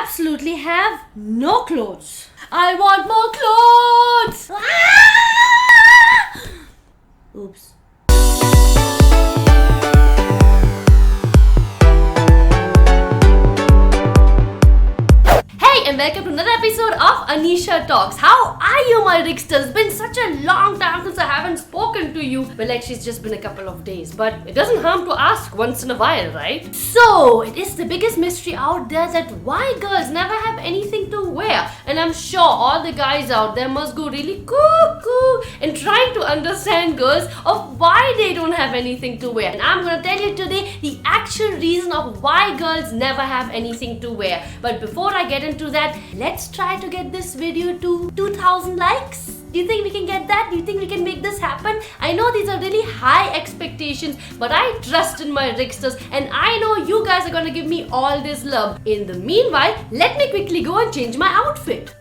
absolutely have no clothes. I want more clothes! Oops. Hey and welcome to another episode of Anisha Talks. How are you, my Ricksters? It's been such a long time since I haven't spoken to you. Well, actually it's just been a couple of days, but it doesn't harm to ask once in a while, right? So, it is the biggest mystery out there that why girls never have anything to wear. And I'm sure all the guys out there must go really cuckoo in trying to understand girls of why they don't have anything to wear. And I'm gonna tell you today the actual reason of why girls never have anything to wear. But before I get into that, let's try to get this video to 2000 likes. Do you think we can get that? Do you think we can make this happen? I know these are really high expectations, but I trust in my Ricksters and I know you guys are gonna give me all this love. In the meanwhile, let me quickly go and change my outfit.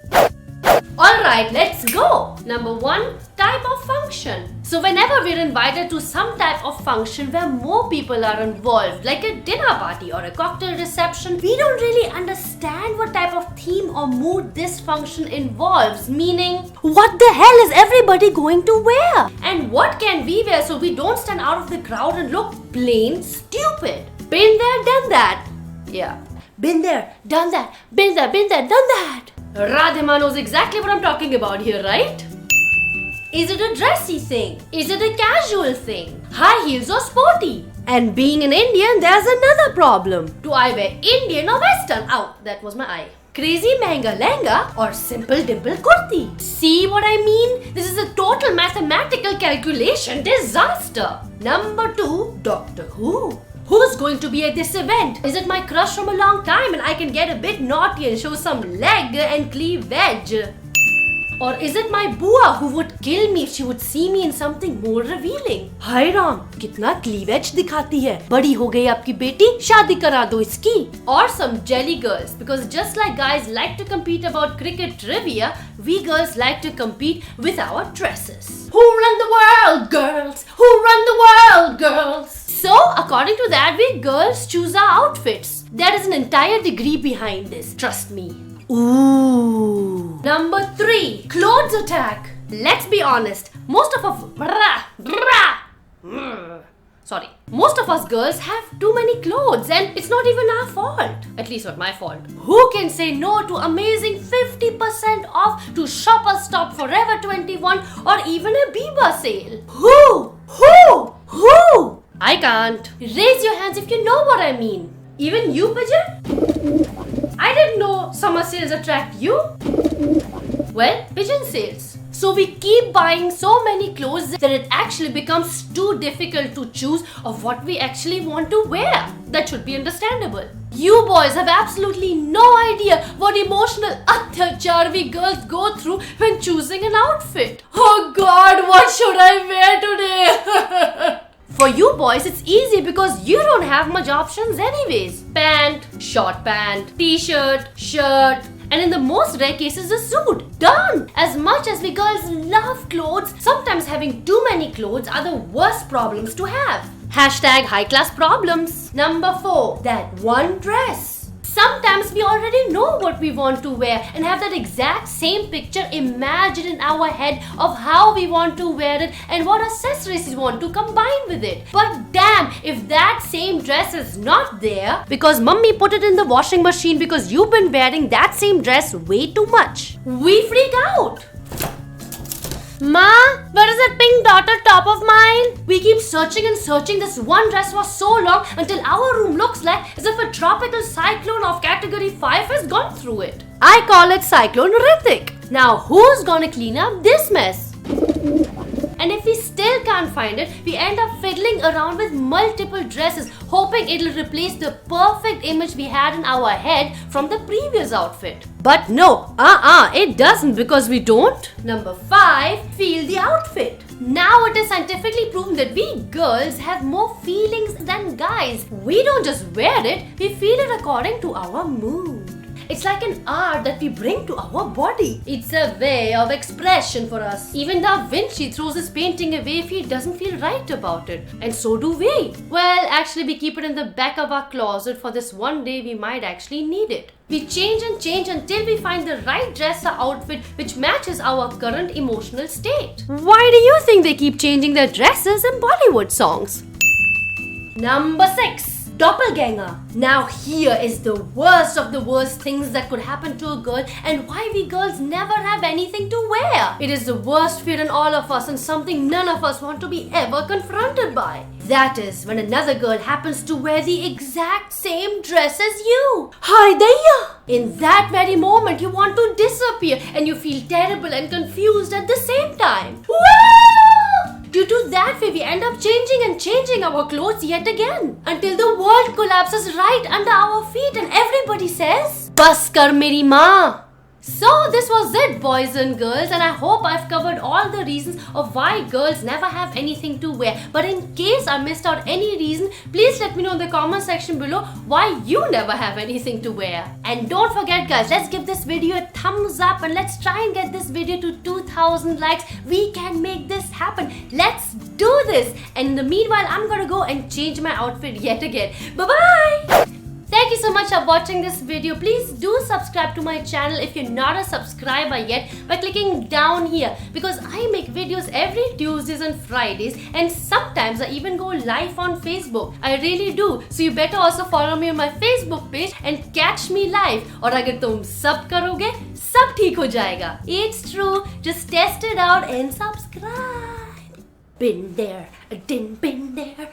Alright, let's go! Number 1, type of function. So whenever we're invited to some type of function where more people are involved, like a dinner party or a cocktail reception, we don't really understand what type of theme or mood this function involves. Meaning, what the hell is everybody going to wear? And what can we wear so we don't stand out of the crowd and look plain stupid? Been there, done that. Yeah. Been there, done that. Been there, done that. Radhima knows exactly what I'm talking about here, right? Is it a dressy thing? Is it a casual thing? High heels or sporty? And being an Indian, there's another problem. Do I wear Indian or Western? Ow, that was my eye. Crazy mehenga lehenga or simple dimple kurti? See what I mean? This is a total mathematical calculation disaster. Number 2, Doctor Who. Who's going to be at this event? Is it my crush from a long time and I can get a bit naughty and show some leg and cleavage? Or is it my bua who would kill me if she would see me in something more revealing? Hi Ram, कितना cleavage दिखाती है? बड़ी हो गई आपकी बेटी, शादी करा दो इसकी. Or some jelly girls, because just like guys like to compete about cricket trivia, we girls like to compete with our dresses. Who run the world, girls? Who run the world, girls? So, according to that, we girls choose our outfits. There is an entire degree behind this, trust me. Ooh. Number 3, clothes attack. Let's be honest, most of us girls have too many clothes and it's not even our fault. At least not my fault. Who can say no to amazing 50% off to Shoppers Stop Forever 21 or even a Biba sale? Who? I can't. Raise your hands if you know what I mean. Even you, Pigeon? I didn't know summer sales attract you. Well, pigeon sales. So we keep buying so many clothes that it actually becomes too difficult to choose of what we actually want to wear. That should be understandable. You boys have absolutely no idea what emotional atyachar we girls go through when choosing an outfit. Oh God, what should I wear today? For you boys, it's easy because you don't have much options anyways. Pant, short pant, t-shirt, shirt, and in the most rare cases a suit. Done! As much as we girls love clothes, sometimes having too many clothes are the worst problems to have. Hashtag high class problems. Number 4, that one dress. Sometimes we already know what we want to wear and have that exact same picture imagined in our head of how we want to wear it and what accessories we want to combine with it. But damn, if that same dress is not there because mummy put it in the washing machine because you've been wearing that same dress way too much, we freak out. Ma, where is that pink dotted top of mine? We keep searching and searching this one dress for so long until our room looks like as if a tropical cyclone of category 5 has gone through it. I call it Cyclone Ritik. Now who's gonna clean up this mess? And if we still can't find it, we end up fiddling around with multiple dresses, hoping it'll replace the perfect image we had in our head from the previous outfit. But no, it doesn't because we don't. Number 5, feel the outfit. Now it is scientifically proven that we girls have more feelings than guys. We don't just wear it, we feel it according to our mood. It's like an art that we bring to our body. It's a way of expression for us. Even Da Vinci throws his painting away if he doesn't feel right about it. And so do we. Well, actually we keep it in the back of our closet for this one day we might actually need it. We change and change until we find the right dress or outfit which matches our current emotional state. Why do you think they keep changing their dresses in Bollywood songs? Number 6. Doppelganger. Now here is the worst of the worst things that could happen to a girl and why we girls never have anything to wear. It is the worst fear in all of us and something none of us want to be ever confronted by. That is when another girl happens to wear the exact same dress as you. Hi there! In that very moment you want to disappear and you feel terrible and confused at the same time. Woo! Due to that way, we end up changing and changing our clothes yet again until the world collapses right under our feet and everybody says, "Bas kar meri maa." So this was it, boys and girls, and I hope I've covered all the reasons of why girls never have anything to wear. But in case I missed out any reason, please let me know in the comment section below why you never have anything to wear. And don't forget guys, let's give this video a thumbs up and let's try and get this video to 2000 likes. We can make this happen. Let's do this. And in the meanwhile, I'm gonna go and change my outfit yet again. Bye-bye! Thank you so much for watching this video. Please do subscribe to my channel if you're not a subscriber yet by clicking down here because I make videos every Tuesdays and Fridays and sometimes I even go live on Facebook. I really do. So you better also follow me on my Facebook page and catch me live. और अगर तुम सब करोगे, सब ठीक हो जाएगा. It's true. Just test it out and subscribe. Been there, didn't been there,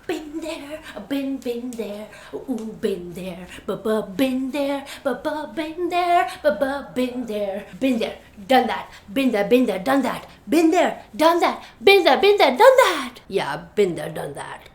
been there, been there, ooh, been there, been there, been there, been there, done that, been there, done that, been there, done that, been there, done that. Yeah, been there, done that.